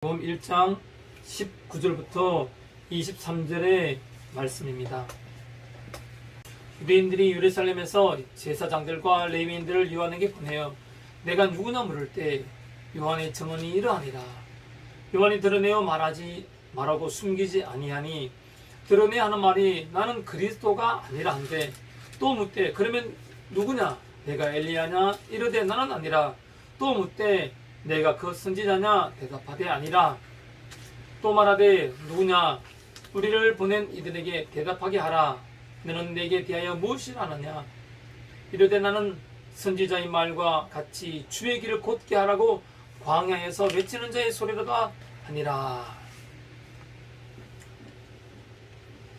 요한복음 1장 19절부터 23절의 말씀입니다. 유대인들이 예루살렘에서 제사장들과 레위인들을 요한에게 보내어 내가 누구냐 물을 때 요한의 증언이 이러하니라. 요한이 드러내어 말하지 말하고 숨기지 아니하니 드러내야 하는 말이 나는 그리스도가 아니라 한데, 또 묻되 그러면 누구냐? 내가 엘리야냐? 이르되 나는 아니라. 또 묻되 내가 그 선지자냐? 대답하되 아니라. 또 말하되 누구냐? 우리를 보낸 이들에게 대답하게 하라. 너는 내게 대하여 무엇을 아느냐? 이르되 나는 선지자의 말과 같이 주의 길을 곧게 하라고 광야에서 외치는 자의 소리로다 하니라.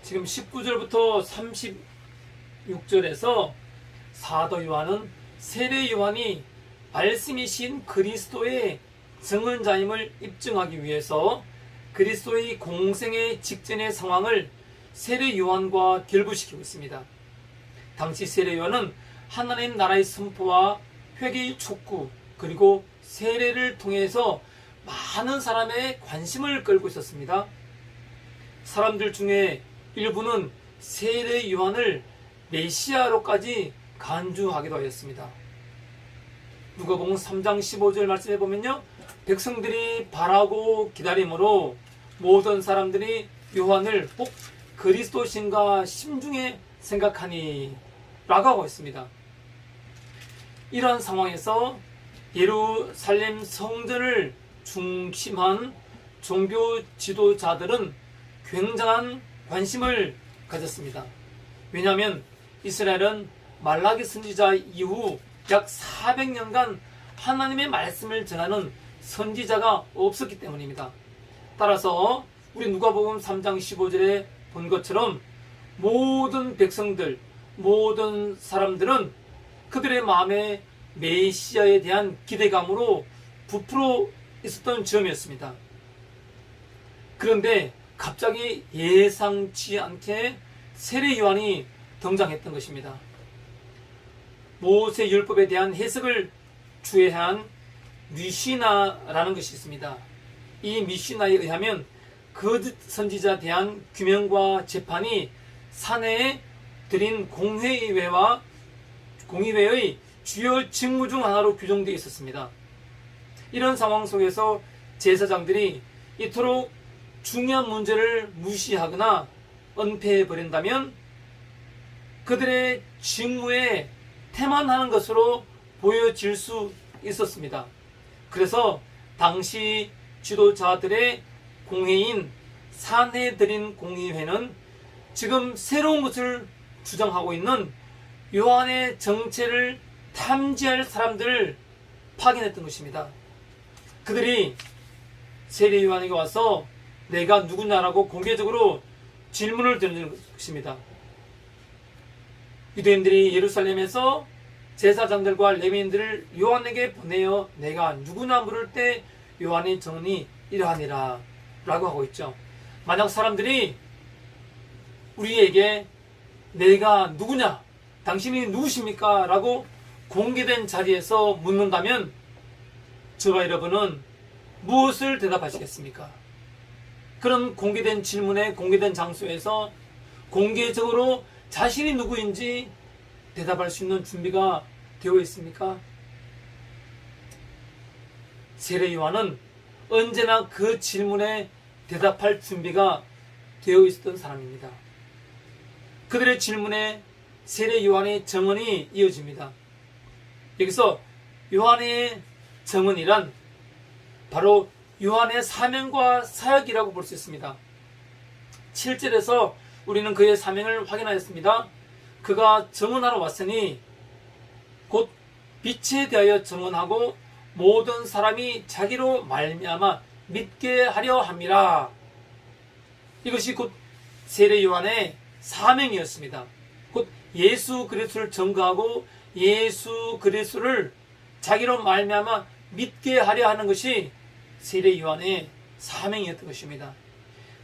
지금 19절부터 36절에서 사도 요한은 세례 요한이 말씀이신 그리스도의 증언자임을 입증하기 위해서 그리스도의 공생의 직전의 상황을 세례 요한과 결부시키고 있습니다. 당시 세례 요한은 하나님 나라의 선포와 회개의 촉구, 그리고 세례를 통해서 많은 사람의 관심을 끌고 있었습니다. 사람들 중에 일부는 세례 요한을 메시아로까지 간주하기도 하였습니다. 누가복음 3장 15절 말씀해 보면요, 백성들이 바라고 기다림으로 모든 사람들이 요한을 꼭 그리스도신가 심중에 생각하니 라고 하고 있습니다. 이러한 상황에서 예루살렘 성전을 중심한 종교 지도자들은 굉장한 관심을 가졌습니다. 왜냐하면 이스라엘은 말라기 선지자 이후 약 400년간 하나님의 말씀을 전하는 선지자가 없었기 때문입니다. 따라서 우리 누가복음 3장 15절에 본 것처럼 모든 백성들, 모든 사람들은 그들의 마음에 메시아에 대한 기대감으로 부풀어 있었던 점이었습니다. 그런데 갑자기 예상치 않게 세례 요한이 등장했던 것입니다. 모세 율법에 대한 해석을 주해한 미시나라는 것이 있습니다. 이 미시나에 의하면 그 선지자에 대한 규명과 재판이 사내에 드린 공회의회의 주요 직무 중 하나로 규정되어 있었습니다. 이런 상황 속에서 제사장들이 이토록 중요한 문제를 무시하거나 은폐해버린다면 그들의 직무에 태만하는 것으로 보여질 수 있었습니다. 그래서 당시 지도자들의 공회인 산헤드린 공의회는 지금 새로운 것을 주장하고 있는 요한의 정체를 탐지할 사람들을 파견했던 것입니다. 그들이 세례 요한에게 와서 내가 누구냐라고 공개적으로 질문을 드리는 것입니다. 유대인들이 예루살렘에서 제사장들과 레위인들을 요한에게 보내어 내가 누구냐 물을 때 요한의 증언이 이러하니라 라고 하고 있죠. 만약 사람들이 우리에게 내가 누구냐, 당신이 누구십니까? 라고 공개된 자리에서 묻는다면 저와 여러분은 무엇을 대답하시겠습니까? 그런 공개된 질문에 공개된 장소에서 공개적으로 자신이 누구인지 대답할 수 있는 준비가 되어 있습니까? 세례 요한은 언제나 그 질문에 대답할 준비가 되어 있었던 사람입니다. 그들의 질문에 세례 요한의 증언이 이어집니다. 여기서 요한의 증언이란 바로 요한의 사명과 사역이라고 볼 수 있습니다. 7절에서 우리는 그의 사명을 확인하였습니다. 그가 증언하러 왔으니 곧 빛에 대하여 증언하고 모든 사람이 자기로 말미암아 믿게 하려 함이라. 이것이 곧 세례 요한의 사명이었습니다. 곧 예수 그리스도를 증거하고 예수 그리스도를 자기로 말미암아 믿게 하려 하는 것이 세례 요한의 사명이었던 것입니다.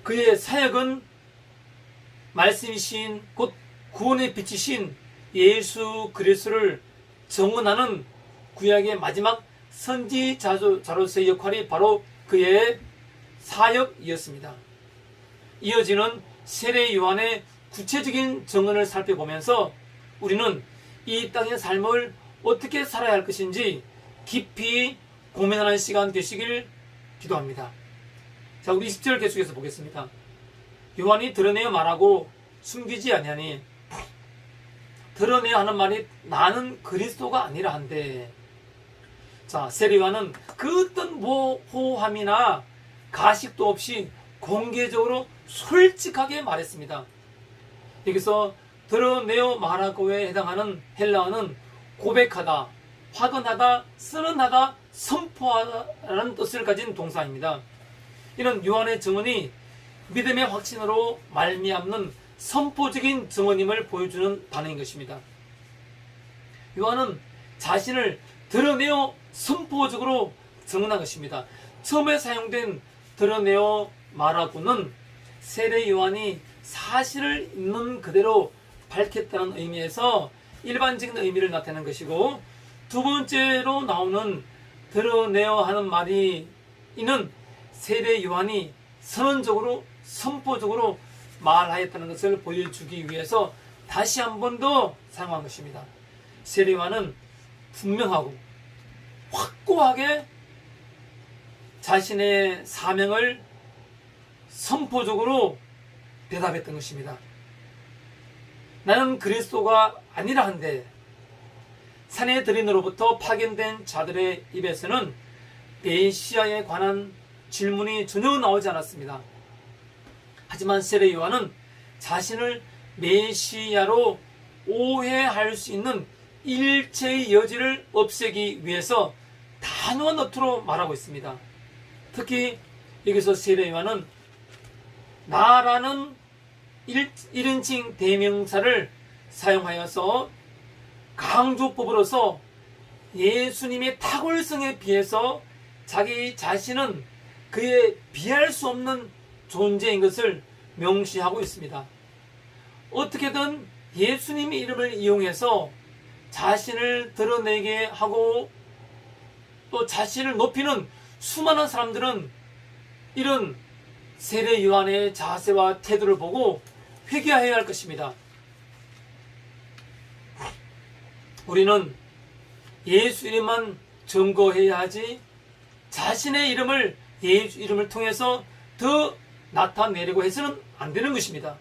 그의 사역은 말씀이신 곧 구원의 빛이신 예수 그리스도를 증언하는 구약의 마지막 선지자로서의 역할이 바로 그의 사역이었습니다. 이어지는 세례 요한의 구체적인 증언을 살펴보면서 우리는 이 땅의 삶을 어떻게 살아야 할 것인지 깊이 고민하는 시간 되시길 기도합니다. 자, 우리 10절 계속해서 보겠습니다. 요한이 드러내어 말하고 숨기지 아니하니, 드러내야 하는 말이 나는 그리스도가 아니라 한데, 자, 세례 요한은 그 어떤 모호함이나 가식도 없이 공개적으로 솔직하게 말했습니다. 여기서 드러내어 말하고에 해당하는 헬라어는 고백하다, 확언하다, 선언하다, 선포하다라는 뜻을 가진 동사입니다. 이는 요한의 증언이 믿음의 확신으로 말미암는 선포적인 증언임을 보여주는 단어인 것입니다. 요한은 자신을 드러내어 선포적으로 증언한 것입니다. 처음에 사용된 드러내어 말하고는 세례 요한이 사실을 있는 그대로 밝혔다는 의미에서 일반적인 의미를 나타내는 것이고, 두 번째로 나오는 드러내어 하는 말이 이는 세례 요한이 선언적으로 선포적으로 말하였다는 것을 보여주기 위해서 다시 한 번 더 사용한 것입니다. 세례 요한은 분명하고 확고하게 자신의 사명을 선포적으로 대답했던 것입니다. 나는 그리스도가 아니라 한데, 산헤드린으로부터 파견된 자들의 입에서는 메시아에 관한 질문이 전혀 나오지 않았습니다. 하지만 세례 요한은 자신을 메시아로 오해할 수 있는 일체의 여지를 없애기 위해서 단호한 어투로 말하고 있습니다. 특히 여기서 세례 요한은 나라는 1인칭 대명사를 사용하여서 강조법으로서 예수님의 탁월성에 비해서 자기 자신은 그에 비할 수 없는 존재인 것을 명시하고 있습니다. 어떻게든 예수님의 이름을 이용해서 자신을 드러내게 하고 또 자신을 높이는 수많은 사람들은 이런 세례 요한의 자세와 태도를 보고 회개해야 할 것입니다. 우리는 예수 이름만 증거해야 하지 자신의 이름을 예수 이름을 통해서 더 나타내려고 해서는 안 되는 것입니다.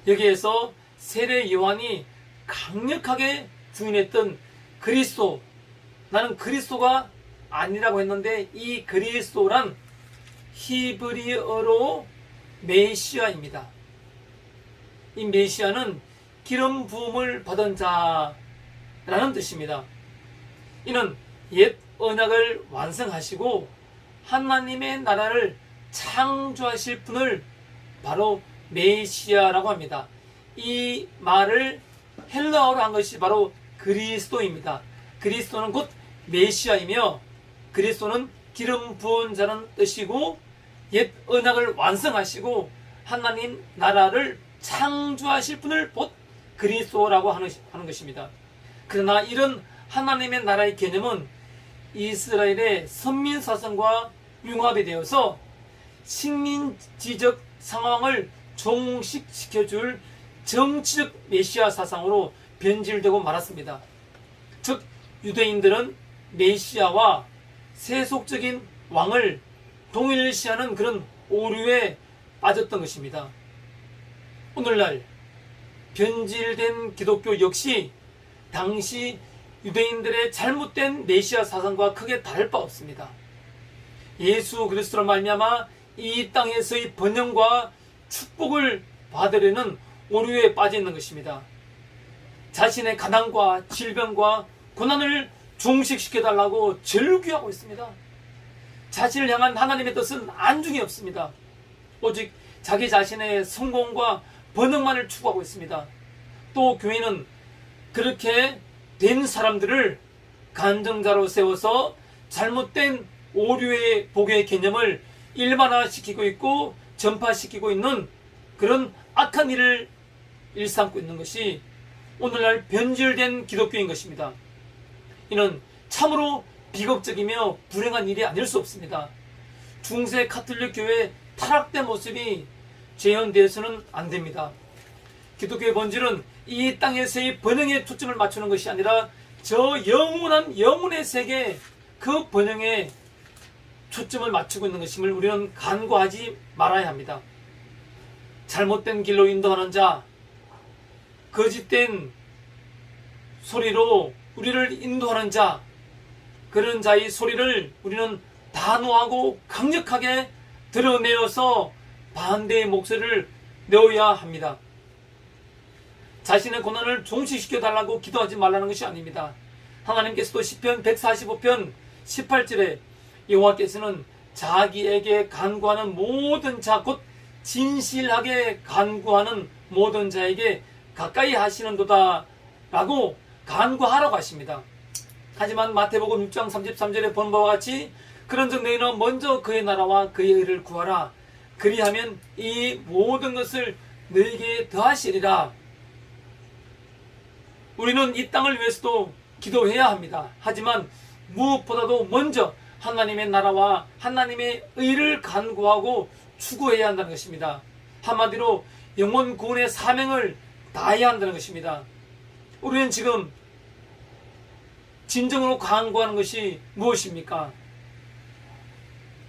여기에서 세례 요한이 강력하게 부인했던 그리스도, 나는 그리스도가 아니라고 했는데 이 그리스도란 히브리어로 메시아입니다. 이 메시아는 기름 부음을 받은 자라는 뜻입니다. 이는 옛 언약을 완성하시고 하나님의 나라를 창조하실 분을 바로 메시아라고 합니다. 이 말을 헬라어로 한 것이 바로 그리스도입니다. 그리스도는 곧 메시아이며 그리스도는 기름 부은 자는 뜻이고 옛 언약을 완성하시고 하나님 나라를 창조하실 분을 곧 그리스도라고 하는 것입니다. 그러나 이런 하나님의 나라의 개념은 이스라엘의 선민사상과 융합이 되어서 식민지적 상황을 종식시켜줄 정치적 메시아 사상으로 변질되고 말았습니다. 즉 유대인들은 메시아와 세속적인 왕을 동일시하는 그런 오류에 빠졌던 것입니다. 오늘날 변질된 기독교 역시 당시 유대인들의 잘못된 메시아 사상과 크게 다를 바 없습니다. 예수 그리스도로 말미암아 이 땅에서의 번영과 축복을 받으려는 오류에 빠져 있는 것입니다. 자신의 가난과 질병과 고난을 종식시켜달라고 절규하고 있습니다. 자신을 향한 하나님의 뜻은 안중에 없습니다. 오직 자기 자신의 성공과 번영만을 추구하고 있습니다. 또 교회는 그렇게 된 사람들을 간증자로 세워서 잘못된 오류의 복의 개념을 일반화시키고 있고 전파시키고 있는 그런 악한 일을 일삼고 있는 것이 오늘날 변질된 기독교인 것입니다. 이는 참으로 비극적이며 불행한 일이 아닐 수 없습니다. 중세 카톨릭 교회의 타락된 모습이 재현되어서는 안 됩니다. 기독교의 본질은 이 땅에서의 번영에 초점을 맞추는 것이 아니라 저 영원한 영혼의 세계, 그 번영에 초점을 맞추고 있는 것임을 우리는 간과하지 말아야 합니다. 잘못된 길로 인도하는 자, 거짓된 소리로 우리를 인도하는 자, 그런 자의 소리를 우리는 단호하고 강력하게 드러내어서 반대의 목소리를 내어야 합니다. 자신의 고난을 종식시켜 달라고 기도하지 말라는 것이 아닙니다. 하나님께서도 시편 145편 18절에 여호와께서는 자기에게 간구하는 모든 자, 곧 진실하게 간구하는 모든 자에게 가까이 하시는도다 라고 간구하라고 하십니다. 하지만 마태복음 6장 33절에 본 바와 같이 그런즉 너희는 먼저 그의 나라와 그의 의를 구하라. 그리하면 이 모든 것을 너희에게 더하시리라. 우리는 이 땅을 위해서도 기도해야 합니다. 하지만 무엇보다도 먼저 하나님의 나라와 하나님의 의를 간구하고 추구해야 한다는 것입니다. 한마디로 영혼 구원의 사명을 다해야 한다는 것입니다. 우리는 지금 진정으로 간구하는 것이 무엇입니까?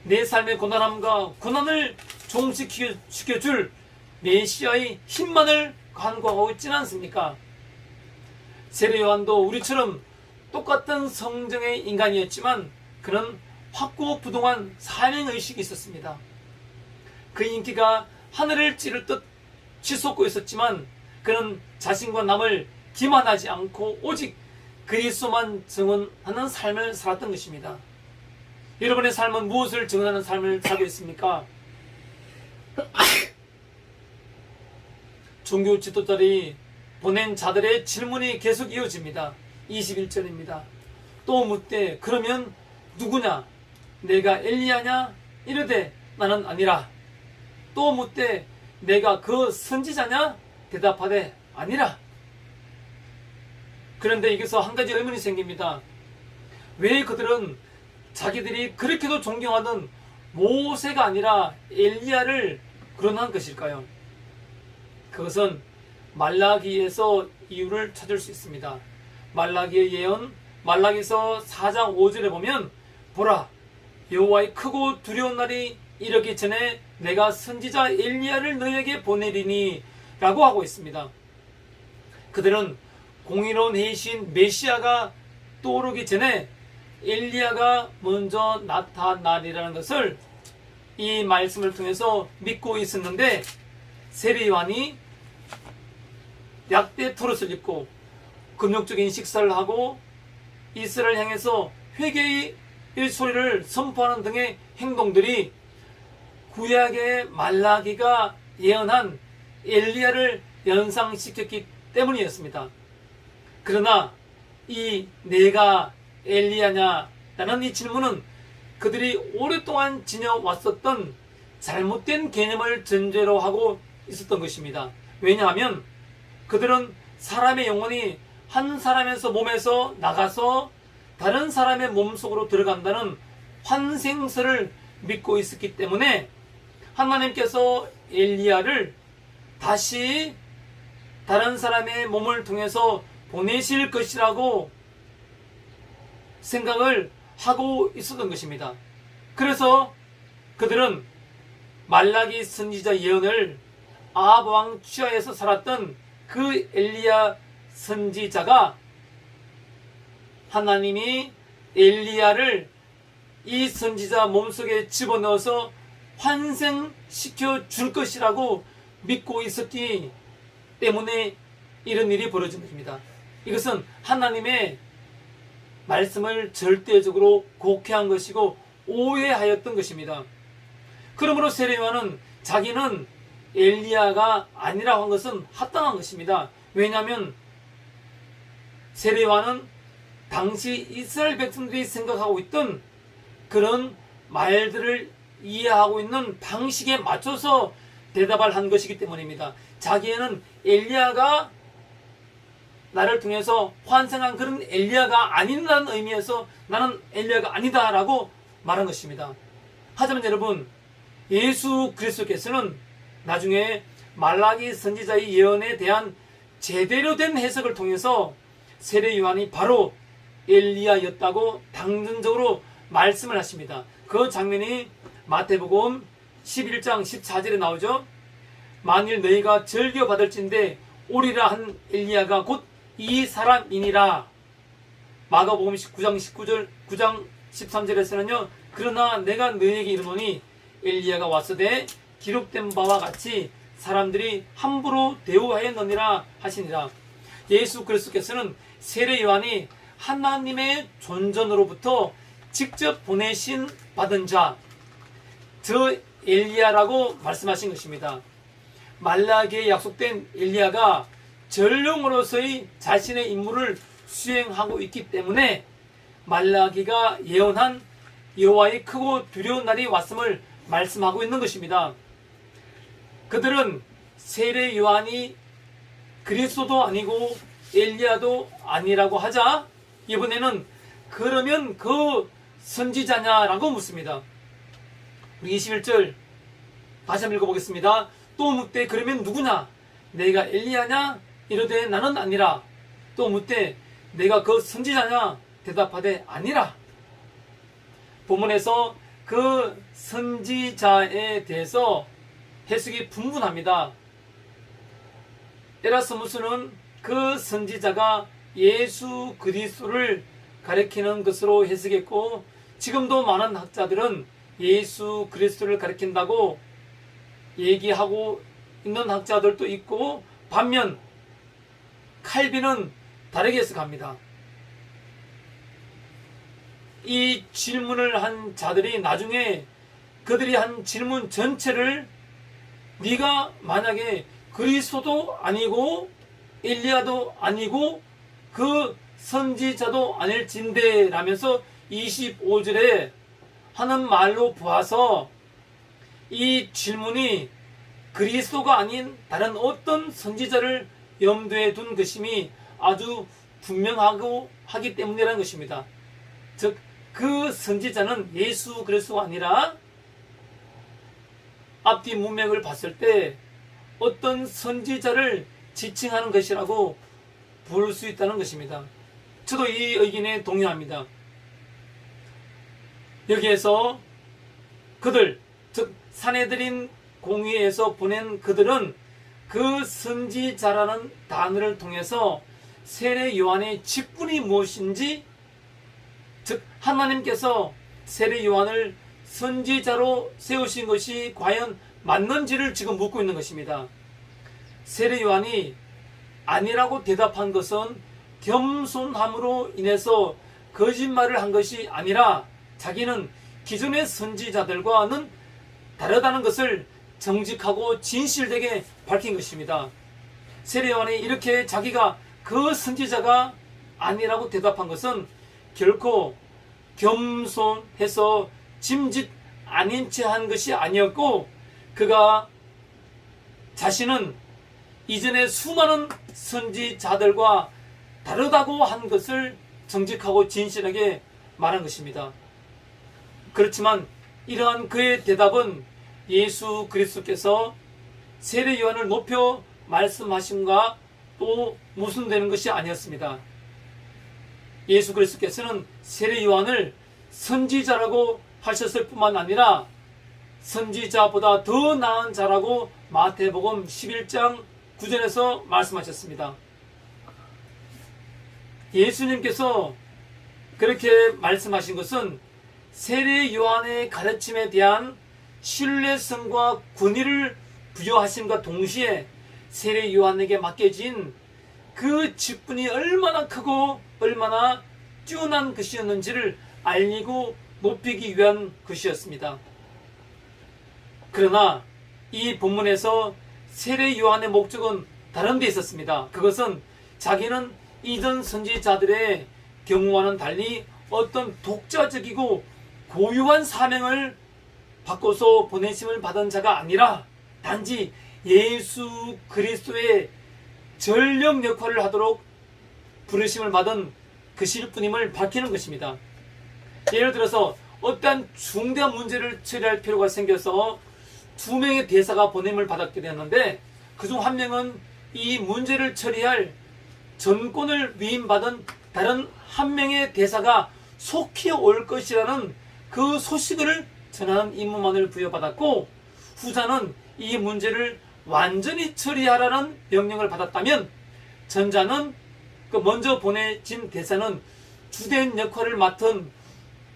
내 삶의 고난함과 고난을 종식시켜줄 메시아의 힘만을 간구하고 있지는 않습니까? 세례 요한도 우리처럼 똑같은 성정의 인간이었지만 그는 확고부동한 사명의식이 있었습니다. 그 인기가 하늘을 찌를 듯 치솟고 있었지만 그는 자신과 남을 기만하지 않고 오직 그리스도만 증언하는 삶을 살았던 것입니다. 여러분의 삶은 무엇을 증언하는 삶을 살고 있습니까? 종교 지도자들이 보낸 자들의 질문이 계속 이어집니다. 21절입니다. 또 묻되 그러면 누구냐? 내가 엘리야냐? 이르되 나는 아니라. 또 묻되 내가 그 선지자냐? 대답하되 아니라. 그런데 여기서 한 가지 의문이 생깁니다. 왜 그들은 자기들이 그렇게도 존경하던 모세가 아니라 엘리야를 거론한 것일까요? 그것은 말라기에서 이유를 찾을 수 있습니다. 말라기의 예언, 말라기서 4장 5절에 보면 보라, 여호와의 크고 두려운 날이 이르기 전에 내가 선지자 엘리야를 너에게 보내리니 라고 하고 있습니다. 그들은 공의로운 해이신 메시아가 떠오르기 전에 엘리야가 먼저 나타나리라는 것을 이 말씀을 통해서 믿고 있었는데 세례 요한이 약대 토롯을 입고 금욕적인 식사를 하고 이스라엘 향해서 회개의 일소리를 선포하는 등의 행동들이 구약의 말라기가 예언한 엘리야를 연상시켰기 때문이었습니다. 그러나 이 내가 엘리야냐라는 이 질문은 그들이 오랫동안 지녀왔었던 잘못된 개념을 전제로 하고 있었던 것입니다. 왜냐하면 그들은 사람의 영혼이 한 사람에서 몸에서 나가서 다른 사람의 몸속으로 들어간다는 환생설을 믿고 있었기 때문에 하나님께서 엘리야를 다시 다른 사람의 몸을 통해서 보내실 것이라고 생각을 하고 있었던 것입니다. 그래서 그들은 말라기 선지자 예언을 아합 왕 취하에서 살았던 그 엘리야 선지자가 하나님이 엘리야를 이 선지자 몸속에 집어넣어서 환생시켜 줄 것이라고 믿고 있었기 때문에 이런 일이 벌어진 것입니다. 이것은 하나님의 말씀을 절대적으로 곡해한 것이고 오해하였던 것입니다. 그러므로 세례 요한은 자기는 엘리야가 아니라고 한 것은 합당한 것입니다. 왜냐하면 세례 요한은 당시 이스라엘 백성들이 생각하고 있던 그런 말들을 이해하고 있는 방식에 맞춰서 대답을 한 것이기 때문입니다. 자기는 엘리야가 나를 통해서 환생한 그런 엘리야가 아니라는 의미에서 나는 엘리야가 아니다라고 말한 것입니다. 하지만 여러분, 예수 그리스도께서는 나중에 말라기 선지자의 예언에 대한 제대로 된 해석을 통해서 세례 요한이 바로 엘리야였다고 당전적으로 말씀을 하십니다. 그 장면이 마태복음 11장 14절에 나오죠. 만일 너희가 절겨 받을진대 오리라 한 엘리야가 곧 이 사람이니라. 마가복음 9장 13절에서는요. 그러나 내가 너희에게 이르노니 엘리야가 왔으되 기록된 바와 같이 사람들이 함부로 대우하였느니라 하시니라. 예수 그리스도께서는 세례 요한이 하나님의 존전으로부터 직접 보내신 받은 자, 저 엘리야라고 말씀하신 것입니다. 말라기에 약속된 엘리야가 전령으로서의 자신의 임무를 수행하고 있기 때문에 말라기가 예언한 여호와의 크고 두려운 날이 왔음을 말씀하고 있는 것입니다. 그들은 세례 요한이 그리스도도 아니고 엘리야도 아니라고 하자 이번에는 그러면 그 선지자냐라고 묻습니다. 우리 21절 다시 한번 읽어보겠습니다. 또 묻되 그러면 누구냐? 내가 엘리야냐? 이르되 나는 아니라. 또 묻되 내가 그 선지자냐? 대답하되 아니라. 본문에서 그 선지자에 대해서 해석이 분분합니다. 에라스무스는 그 선지자가 예수 그리스도를 가리키는 것으로 해석했고, 지금도 많은 학자들은 예수 그리스도를 가리킨다고 얘기하고 있는 학자들도 있고, 반면 칼빈은 다르게 해석합니다. 이 질문을 한 자들이 나중에 그들이 한 질문 전체를 네가 만약에 그리스도도 아니고 엘리야도 아니고 그 선지자도 아닐진데 라면서 25절에 하는 말로 보아서 이 질문이 그리스도가 아닌 다른 어떤 선지자를 염두에 둔 것임이 아주 분명하고 하기 때문이라는 것입니다. 즉 그 선지자는 예수 그리스도가 아니라 앞뒤 문맥을 봤을 때 어떤 선지자를 지칭하는 것이라고 부를 수 있다는 것입니다. 저도 이 의견에 동의합니다. 여기에서 그들, 즉 사내들인 공의에서 보낸 그들은 그 선지자라는 단어를 통해서 세례 요한의 직분이 무엇인지, 즉 하나님께서 세례 요한을 선지자로 세우신 것이 과연 맞는지를 지금 묻고 있는 것입니다. 세례 요한이 아니라고 대답한 것은 겸손함으로 인해서 거짓말을 한 것이 아니라 자기는 기존의 선지자들과는 다르다는 것을 정직하고 진실되게 밝힌 것입니다. 세례 요한이 이렇게 자기가 그 선지자가 아니라고 대답한 것은 결코 겸손해서 짐짓 아닌 채 한 것이 아니었고, 그가 자신은 이전에 수많은 선지자들과 다르다고 한 것을 정직하고 진실하게 말한 것입니다. 그렇지만 이러한 그의 대답은 예수 그리스도께서 세례 요한을 높여 말씀하심과 또 모순되는 것이 아니었습니다. 예수 그리스도께서는 세례 요한을 선지자라고 하셨을 뿐만 아니라 선지자보다 더 나은 자라고 마태복음 11장 9절에서 말씀하셨습니다. 예수님께서 그렇게 말씀하신 것은 세례 요한의 가르침에 대한 신뢰성과 권위를 부여하심과 동시에 세례 요한에게 맡겨진 그 직분이 얼마나 크고 얼마나 뛰어난 것이었는지를 알리고 높이기 위한 것이었습니다. 그러나 이 본문에서 세례 요한의 목적은 다른 데 있었습니다. 그것은 자기는 이전 선지자들의 경우와는 달리 어떤 독자적이고 고유한 사명을 받고서 보내심을 받은 자가 아니라 단지 예수 그리스도의 전령 역할을 하도록 부르심을 받은 그실 뿐임을 밝히는 것입니다. 예를 들어서 어떠한 중대한 문제를 처리할 필요가 생겨서 두 명의 대사가 보냄을 받았게 되었는데, 그중 한 명은 이 문제를 처리할 전권을 위임받은 다른 한 명의 대사가 속히 올 것이라는 그 소식을 전하는 임무만을 부여받았고, 후자는 이 문제를 완전히 처리하라는 명령을 받았다면, 전자는 그 먼저 보내진 대사는 주된 역할을 맡은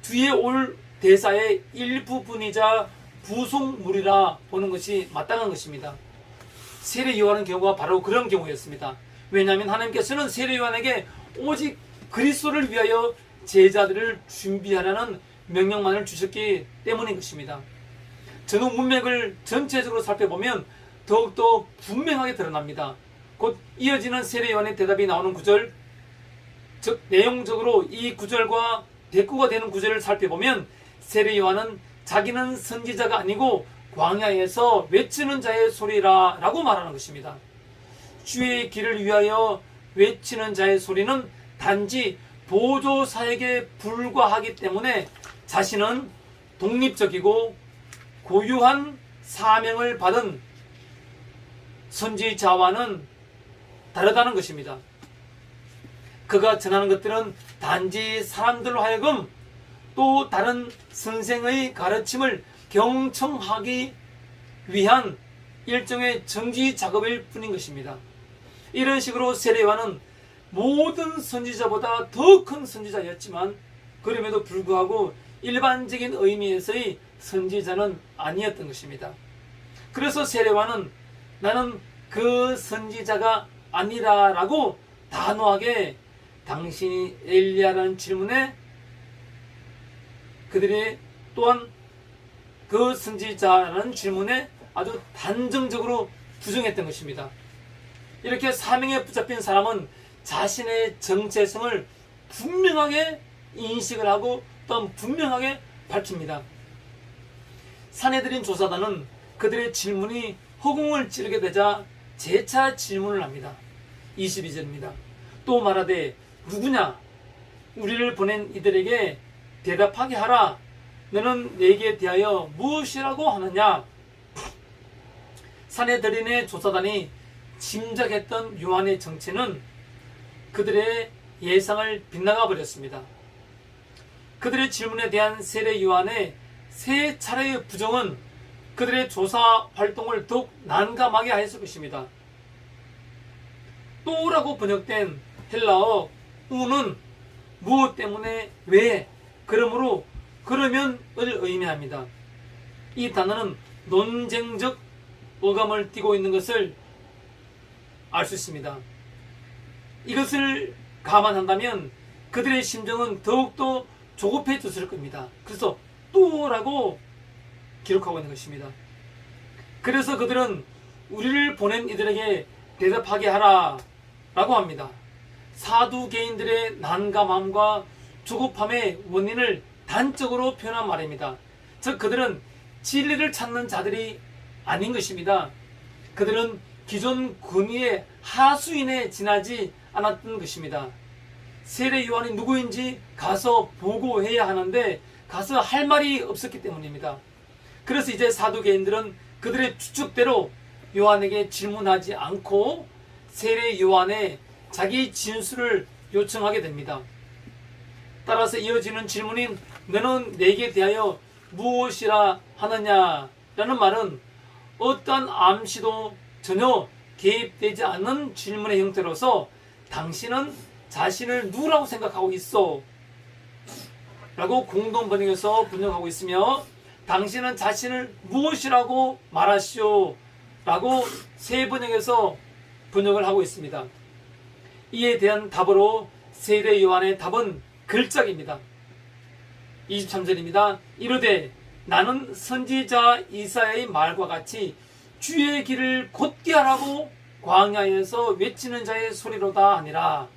뒤에 올 대사의 일부분이자 부속물이라 보는 것이 마땅한 것입니다. 세례 요한의 경우가 바로 그런 경우였습니다. 왜냐하면 하나님께서는 세례 요한에게 오직 그리스도를 위하여 제자들을 준비하라는 명령만을 주셨기 때문인 것입니다. 전후 문맥을 전체적으로 살펴보면 더욱더 분명하게 드러납니다. 곧 이어지는 세례 요한의 대답이 나오는 구절, 즉 내용적으로 이 구절과 대꾸가 되는 구절을 살펴보면 세례 요한은 자기는 선지자가 아니고 광야에서 외치는 자의 소리라 라고 말하는 것입니다. 주의 길을 위하여 외치는 자의 소리는 단지 보조사에게 불과하기 때문에 자신은 독립적이고 고유한 사명을 받은 선지자와는 다르다는 것입니다. 그가 전하는 것들은 단지 사람들로 하여금 또 다른 선생의 가르침을 경청하기 위한 일종의 정지 작업일 뿐인 것입니다. 이런 식으로 세례 요한은 모든 선지자보다 더 큰 선지자였지만 그럼에도 불구하고 일반적인 의미에서의 선지자는 아니었던 것입니다. 그래서 세례 요한은 나는 그 선지자가 아니라 라고 단호하게 당신이 엘리야라는 질문에 그들이 또한 그 선지자라는 질문에 아주 단정적으로 부정했던 것입니다. 이렇게 사명에 붙잡힌 사람은 자신의 정체성을 분명하게 인식을 하고 또한 분명하게 밝힙니다. 사내들인 조사단은 그들의 질문이 허공을 찌르게 되자 재차 질문을 합니다. 22절입니다. 또 말하되 누구냐? 우리를 보낸 이들에게 대답하게 하라. 너는 내게 대하여 무엇이라고 하느냐? 사내들인의 조사단이 짐작했던 요한의 정체는 그들의 예상을 빗나가 버렸습니다. 그들의 질문에 대한 세례 요한의 세 차례의 부정은 그들의 조사 활동을 더욱 난감하게 하였을 것입니다. 또라고 번역된 헬라어 우는 무엇 때문에 왜 그러므로 그러면을 의미합니다. 이 단어는 논쟁적 어감을 띠고 있는 것을 알 수 있습니다. 이것을 감안한다면 그들의 심정은 더욱더 조급해졌을 겁니다. 그래서 또라고 기록하고 있는 것입니다. 그래서 그들은 우리를 보낸 이들에게 대답하게 하라 라고 합니다. 사두개인들의 난감함과 조급함의 원인을 단적으로 표현한 말입니다. 즉 그들은 진리를 찾는 자들이 아닌 것입니다. 그들은 기존 권위의 하수인에 지나지 않았던 것입니다. 세례 요한이 누구인지 가서 보고해야 하는데 가서 할 말이 없었기 때문입니다. 그래서 이제 사두개인들은 그들의 추측대로 요한에게 질문하지 않고 세례 요한의 자기 진술을 요청하게 됩니다. 따라서 이어지는 질문인 너는 내게 대하여 무엇이라 하느냐라는 말은 어떠한 암시도 전혀 개입되지 않는 질문의 형태로서 당신은 자신을 누구라고 생각하고 있어? 라고 공동 번역에서 번역하고 있으며 당신은 자신을 무엇이라고 말하시오? 라고 세 번역에서 번역을 하고 있습니다. 이에 대한 답으로 세례 요한의 답은 글작입니다. 23절입니다. 이르되 나는 선지자 이사야의 말과 같이 주의 길을 곧게 하라고 광야에서 외치는 자의 소리로다 하니라.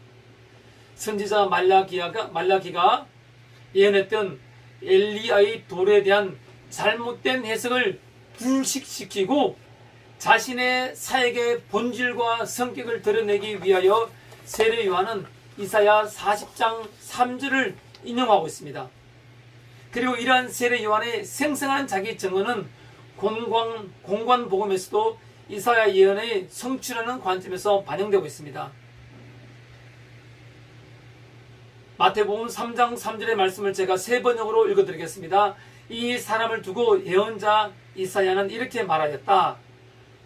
선지자 말라기가 예언했던 엘리야의 돌에 대한 잘못된 해석을 불식시키고 자신의 사역의 본질과 성격을 드러내기 위하여 세례 요한은 이사야 40장 3절을 인용하고 있습니다. 그리고 이러한 세례 요한의 생생한 자기 증언은 공관 복음에서도 이사야 예언의 성취라는 관점에서 반영되고 있습니다. 마태복음 3장 3절의 말씀을 제가 세 번역으로 읽어드리겠습니다. 이 사람을 두고 예언자 이사야는 이렇게 말하였다.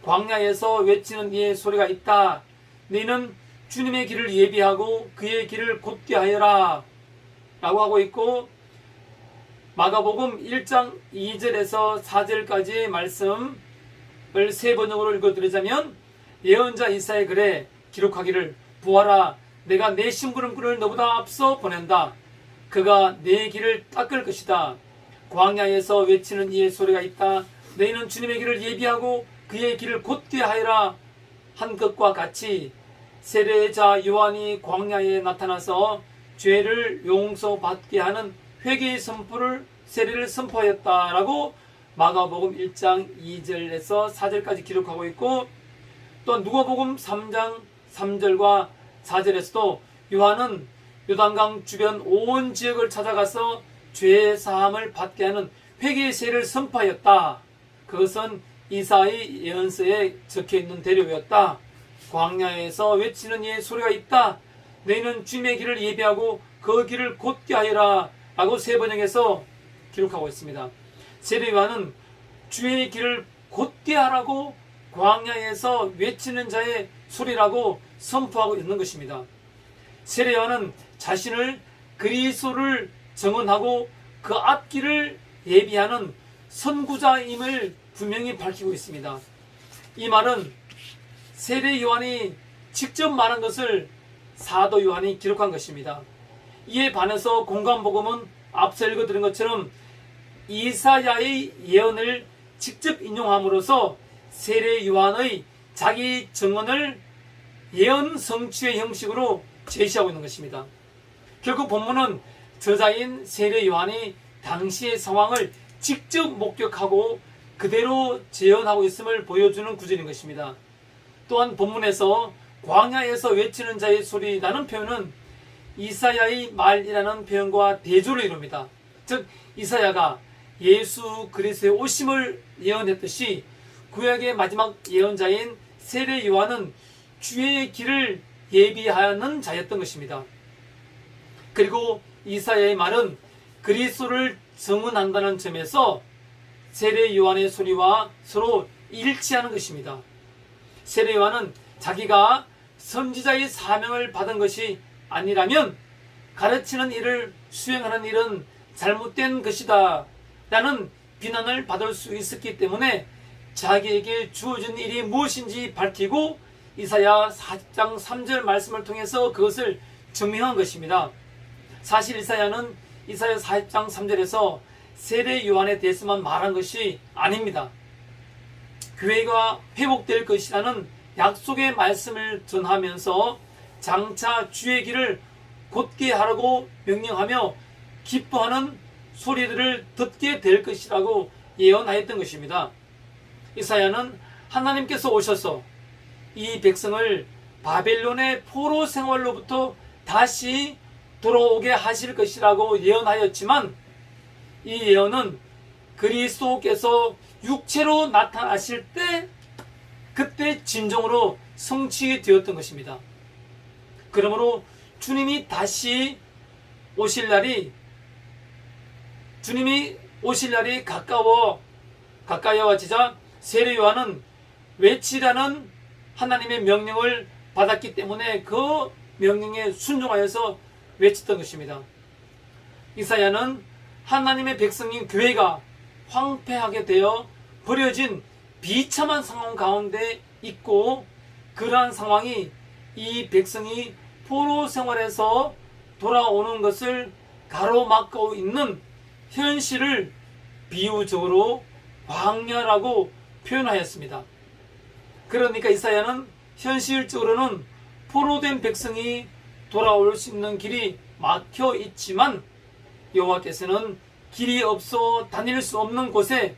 광야에서 외치는 이의 소리가 있다. 너희는 주님의 길을 예비하고 그의 길을 곧게 하여라 라고 하고 있고, 마가복음 1장 2절에서 4절까지의 말씀을 세 번역으로 읽어드리자면, 예언자 이사야의 글에 기록하기를 보아라, 내가 내 심부름꾼을 너보다 앞서 보낸다. 그가 내 길을 닦을 것이다. 광야에서 외치는 이의 소리가 있다. 너희는 주님의 길을 예비하고 그의 길을 곧게 하여라 한 것과 같이 세례자 요한이 광야에 나타나서 죄를 용서받게 하는 회개의 선포를 세례를 선포하였다라고 마가복음 1장 2절에서 4절까지 기록하고 있고, 또 누가복음 3장 3절과 4절에서도 요한은 요단강 주변 온 지역을 찾아가서 죄 사함을 받게 하는 회개의 세례를 선포하였다. 그것은 이사의 예언서에 적혀있는 대로였다. 광야에서 외치는 이의 소리가 있다. 너희는 주님의 길을 예비하고 그 길을 곧게 하여라 라고 세 번역에서 기록하고 있습니다. 세례 요한은 주의 길을 곧게 하라고 광야에서 외치는 자의 소리라고 선포하고 있는 것입니다. 세례 요한은 자신을 그리스도를 증언하고 그 앞길을 예비하는 선구자임을 분명히 밝히고 있습니다. 이 말은 세례 요한이 직접 말한 것을 사도 요한이 기록한 것입니다. 이에 반해서 공관복음은 앞서 읽어드린 것처럼 이사야의 예언을 직접 인용함으로써 세례 요한의 자기 증언을 예언 성취의 형식으로 제시하고 있는 것입니다. 결국 본문은 저자인 세례 요한이 당시의 상황을 직접 목격하고 그대로 재현하고 있음을 보여주는 구절인 것입니다. 또한 본문에서 광야에서 외치는 자의 소리라는 표현은 이사야의 말이라는 표현과 대조를 이룹니다. 즉 이사야가 예수 그리스도의 오심을 예언했듯이 구약의 마지막 예언자인 세례 요한은 주의 길을 예비하는 자였던 것입니다. 그리고 이사야의 말은 그리스도를 증언한다는 점에서 세례 요한의 소리와 서로 일치하는 것입니다. 세례 요한은 자기가 선지자의 사명을 받은 것이 아니라면 가르치는 일을 수행하는 일은 잘못된 것이다 라는 비난을 받을 수 있었기 때문에 자기에게 주어진 일이 무엇인지 밝히고 이사야 40장 3절 말씀을 통해서 그것을 증명한 것입니다. 사실 이사야는 이사야 40장 3절에서 세례 요한에 대해서만 말한 것이 아닙니다. 교회가 회복될 것이라는 약속의 말씀을 전하면서 장차 주의 길을 곧게 하라고 명령하며 기뻐하는 소리들을 듣게 될 것이라고 예언하였던 것입니다. 이사야는 하나님께서 오셔서 이 백성을 바벨론의 포로 생활로부터 다시 돌아오게 하실 것이라고 예언하였지만 이 예언은 그리스도께서 육체로 나타나실 때 그때 진정으로 성취되었던 것입니다. 그러므로 주님이 다시 오실 날이 가까워지자 세례 요한은 외치라는 하나님의 명령을 받았기 때문에 그 명령에 순종하여서 외쳤던 것입니다. 이사야는 하나님의 백성인 교회가 황폐하게 되어 버려진 비참한 상황 가운데 있고, 그러한 상황이 이 백성이 포로 생활에서 돌아오는 것을 가로막고 있는 현실을 비유적으로 광야라고 표현하였습니다. 그러니까 이사야는 현실적으로는 포로된 백성이 돌아올 수 있는 길이 막혀 있지만 여호와께서는 길이 없어 다닐 수 없는 곳에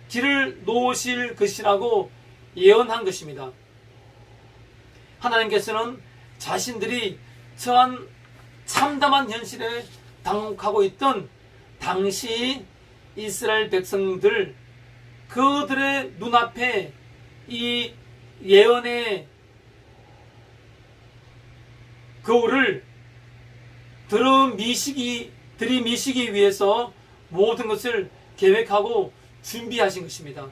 길을 놓으실 것이라고 예언한 것입니다. 하나님께서는 자신들이 처한 참담한 현실에 당혹하고 있던 당시 이스라엘 백성들 그들의 눈앞에 이 예언의 거울을 들이미시기 위해서 모든 것을 계획하고 준비하신 것입니다.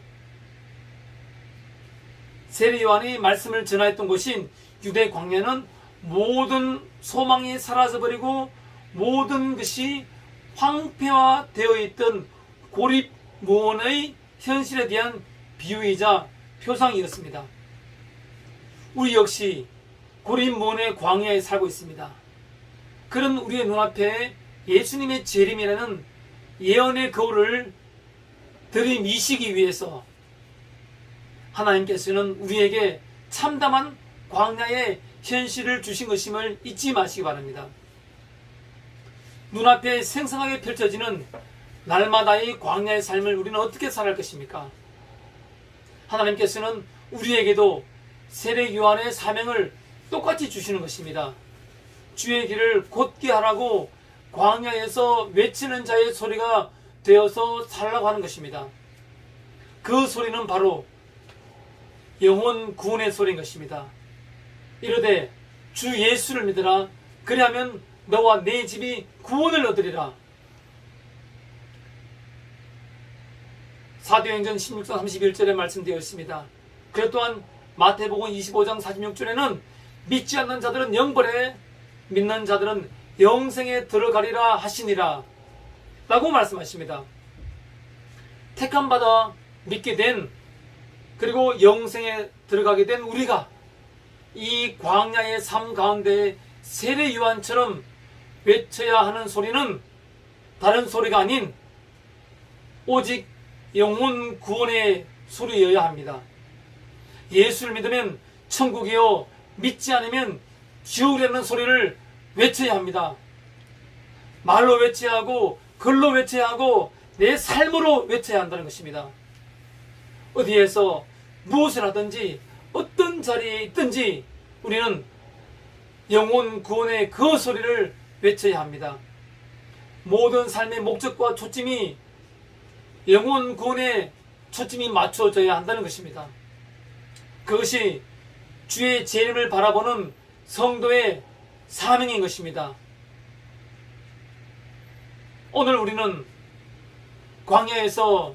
세례 요한이 말씀을 전하였던 곳인 유대 광야는 모든 소망이 사라져버리고 모든 것이 황폐화되어 있던 고립무원의 현실에 대한 비유이자 표상이었습니다. 우리 역시 고립무원의 광야에 살고 있습니다. 그런 우리의 눈앞에 예수님의 재림이라는 예언의 거울을 들이미시기 위해서 하나님께서는 우리에게 참담한 광야의 현실을 주신 것임을 잊지 마시기 바랍니다. 눈앞에 생생하게 펼쳐지는 날마다의 광야의 삶을 우리는 어떻게 살아갈 것입니까? 하나님께서는 우리에게도 세례 요한의 사명을 똑같이 주시는 것입니다. 주의 길을 곧게 하라고 광야에서 외치는 자의 소리가 되어서 살라고 하는 것입니다. 그 소리는 바로 영혼 구원의 소리인 것입니다. 이르되 주 예수를 믿으라. 그리하면 너와 내 집이 구원을 얻으리라. 사도행전 16장 31절에 말씀되어 있습니다. 그것 또한 마태복음 25장 46절에는 믿지 않는 자들은 영벌에 믿는 자들은 영생에 들어가리라 하시니라 라고 말씀하십니다. 택함받아 믿게 된 그리고 영생에 들어가게 된 우리가 이 광야의 삶 가운데 세례 요한처럼 외쳐야 하는 소리는 다른 소리가 아닌 오직 영혼 구원의 소리여야 합니다. 예수를 믿으면 천국이요, 믿지 않으면 지옥이라는 소리를 외쳐야 합니다. 말로 외쳐야 하고 글로 외쳐야 하고 내 삶으로 외쳐야 한다는 것입니다. 어디에서 무엇을 하든지 어떤 자리에 있든지 우리는 영혼 구원의 그 소리를 외쳐야 합니다. 모든 삶의 목적과 초점이 영혼 구원에 초점이 맞춰져야 한다는 것입니다. 그것이 주의 재림을 바라보는 성도의 사명인 것입니다. 오늘 우리는 광야에서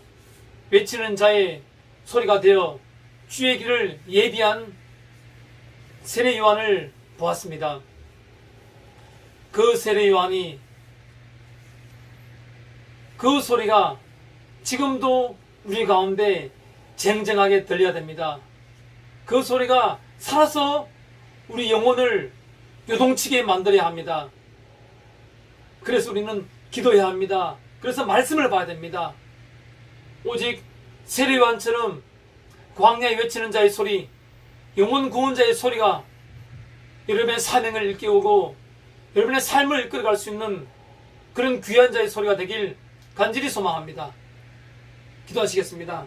외치는 자의 소리가 되어 주의 길을 예비한 세례 요한을 보았습니다. 그 세례 요한이 그 소리가 지금도 우리 가운데 쟁쟁하게 들려야 됩니다. 그 소리가 살아서 우리 영혼을 요동치게 만들어야 합니다. 그래서 우리는 기도해야 합니다. 그래서 말씀을 봐야 됩니다. 오직 세례 요한처럼 광야에 외치는 자의 소리, 영혼 구원자의 소리가 여러분의 사명을 일깨우고 여러분의 삶을 이끌어갈 수 있는 그런 귀한 자의 소리가 되길 간절히 소망합니다. 기도하시겠습니다.